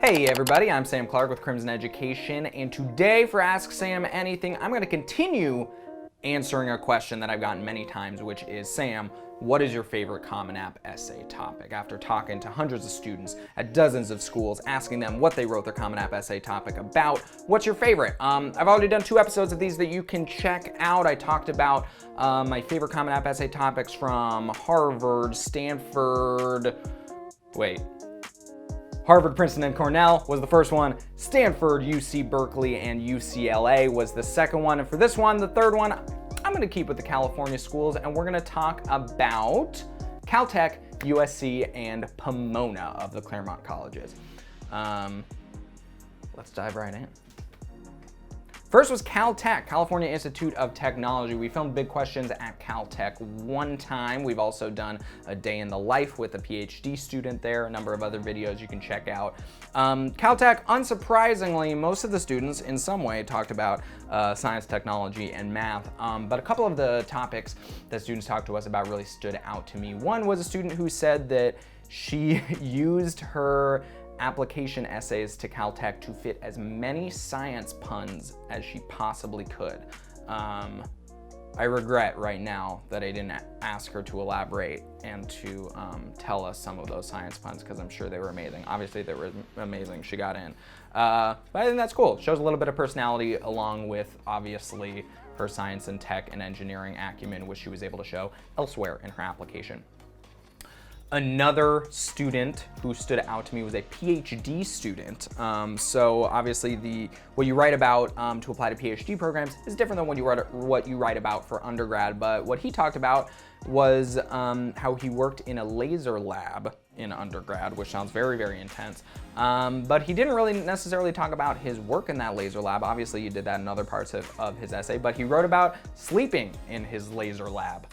Hey everybody, I'm Sam Clark with Crimson Education, and today for Ask Sam Anything, I'm going to continue answering a question that I've gotten many times, which is, Sam, what is your favorite Common App essay topic? After talking to hundreds of students at dozens of schools, asking them what they wrote their Common App essay topic about, what's your favorite? I've already done 2 episodes of these that you can check out. I talked about my favorite Common App essay topics from Harvard, Stanford, Harvard, Princeton, and Cornell was the first one. Stanford, UC Berkeley, and UCLA was the second one. And for this one, the third one, I'm gonna keep with the California schools, and we're gonna talk about Caltech, USC, and Pomona of the Claremont colleges. Let's dive right in. First was Caltech, California Institute of Technology. We filmed big questions at Caltech one time. We've also done a day in the life with a PhD student there, a number of other videos you can check out. Caltech, unsurprisingly, most of the students in some way talked about science, technology, and math, but a couple of the topics that students talked to us about really stood out to me. One was a student who said that she used her application essays to Caltech to fit as many science puns as she possibly could. I regret right now that I didn't ask her to elaborate and to tell us some of those science puns, because I'm sure they were amazing. Obviously they were amazing, she got in. But I think that's cool. It shows a little bit of personality along with obviously her science and tech and engineering acumen, which she was able to show elsewhere in her application. Another student who stood out to me was a PhD student. So obviously what you write about to apply to PhD programs is different than what you write about for undergrad, but what he talked about was how he worked in a laser lab in undergrad, which sounds very, very intense. But he didn't really necessarily talk about his work in that laser lab. Obviously you did that in other parts of his essay, but he wrote about sleeping in his laser lab,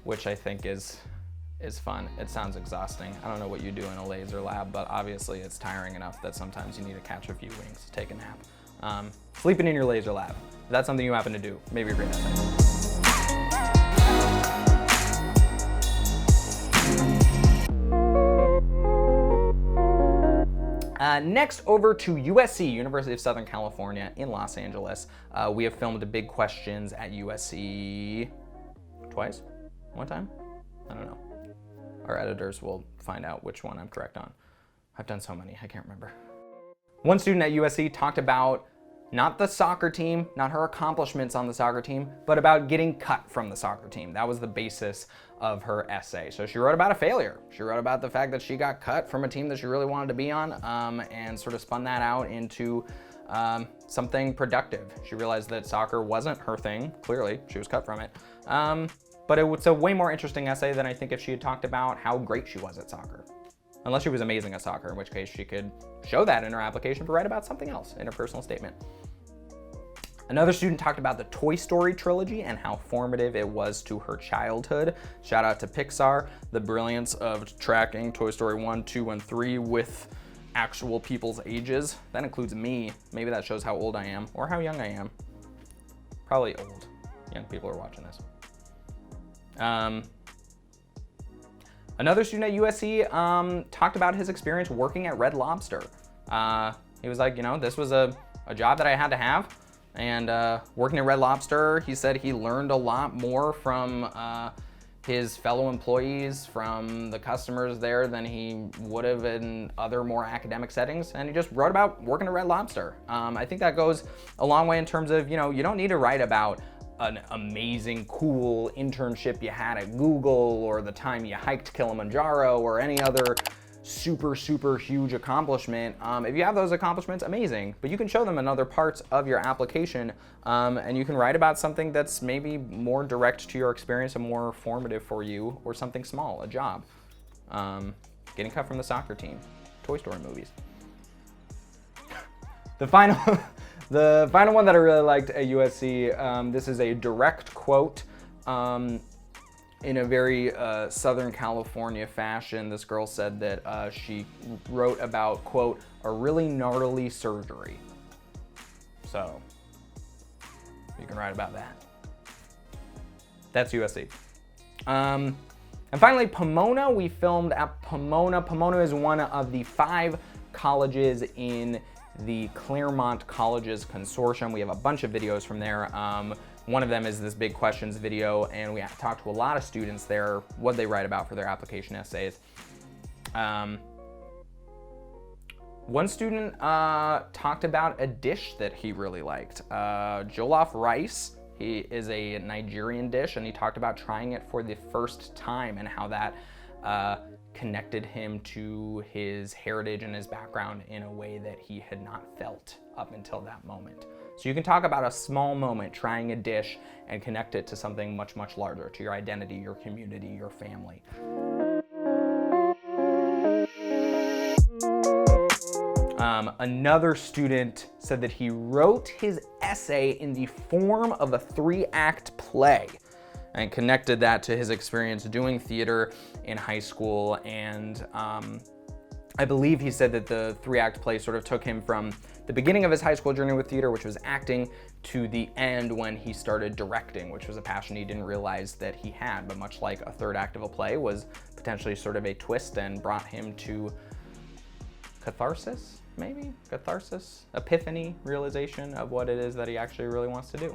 which I think is fun. It sounds exhausting. I don't know what you do in a laser lab, but obviously it's tiring enough that sometimes you need to catch a few wings to take a nap. Sleeping in your laser lab. If that's something you happen to do, maybe a great essay. Next, over to USC, University of Southern California in Los Angeles. We have filmed big questions at USC twice? One time? I don't know. Our editors will find out which one I'm correct on. I've done so many, I can't remember. One student at USC talked about not the soccer team, not her accomplishments on the soccer team, but about getting cut from the soccer team. That was the basis of her essay. So she wrote about a failure. She wrote about the fact that she got cut from a team that she really wanted to be on, and sort of spun that out into something productive. She realized that soccer wasn't her thing. Clearly, she was cut from it. But it's a way more interesting essay than I think if she had talked about how great she was at soccer. Unless she was amazing at soccer, in which case she could show that in her application, but write about something else in her personal statement. Another student talked about the Toy Story trilogy and how formative it was to her childhood. Shout out to Pixar, the brilliance of tracking Toy Story 1, 2, and 3 with actual people's ages. That includes me. Maybe that shows how old I am, or how young I am. Probably old. Young people are watching this. Another student at USC talked about his experience working at Red Lobster. He was like, this was a job that I had to have, and working at Red Lobster, he said he learned a lot more from his fellow employees, from the customers there, than he would have in other more academic settings, and he just wrote about working at Red Lobster. I think that goes a long way in terms of, you don't need to write about an amazing, cool internship you had at Google, or the time you hiked Kilimanjaro, or any other super, super huge accomplishment. If you have those accomplishments, amazing, but you can show them in other parts of your application, and you can write about something that's maybe more direct to your experience and more formative for you, or something small, a job. Getting cut from the soccer team, Toy Story movies. The final one that I really liked at USC, this is a direct quote in a very Southern California fashion. This girl said that she wrote about, quote, a really gnarly surgery. So you can write about that. That's USC. And finally, Pomona, we filmed at Pomona. Pomona is one of the 5 colleges in the Claremont Colleges Consortium. We have a bunch of videos from there. One of them is this big questions video, and we talked to a lot of students there, what they write about for their application essays. One student talked about a dish that he really liked, jollof rice. He is a Nigerian dish, and he talked about trying it for the first time and how that connected him to his heritage and his background in a way that he had not felt up until that moment. So you can talk about a small moment, trying a dish, and connect it to something much, much larger, to your identity, your community, your family. Another student said that he wrote his essay in the form of a 3-act play and connected that to his experience doing theater in high school. And I believe he said that the 3-act play sort of took him from the beginning of his high school journey with theater, which was acting, to the end when he started directing, which was a passion he didn't realize that he had. But much like a 3rd act of a play was potentially sort of a twist and brought him to catharsis, maybe? Catharsis, epiphany, realization of what it is that he actually really wants to do.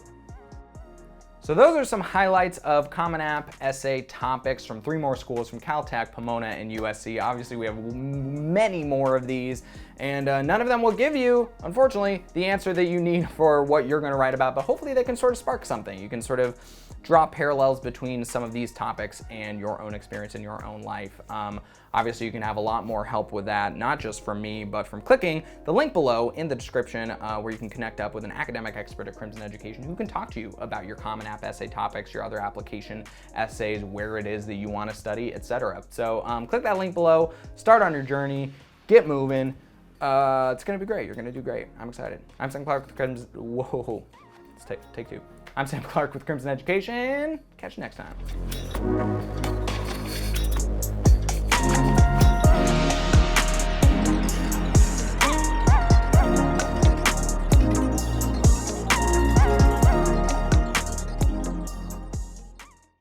So those are some highlights of Common App essay topics from 3 more schools, from Caltech, Pomona, and USC. Obviously, we have many more of these, and none of them will give you, unfortunately, the answer that you need for what you're going to write about, but hopefully they can sort of spark something. You can sort of draw parallels between some of these topics and your own experience in your own life. Obviously, you can have a lot more help with that, not just from me, but from clicking the link below in the description where you can connect up with an academic expert at Crimson Education who can talk to you about your Common App essay topics, your other application essays, where it is that you want to study, etc. So click that link below, start on your journey, get moving. It's going to be great. You're going to do great. I'm excited. I'm Sam Clark with Crimson. Whoa. Let's take 2. I'm Sam Clark with Crimson Education. Catch you next time.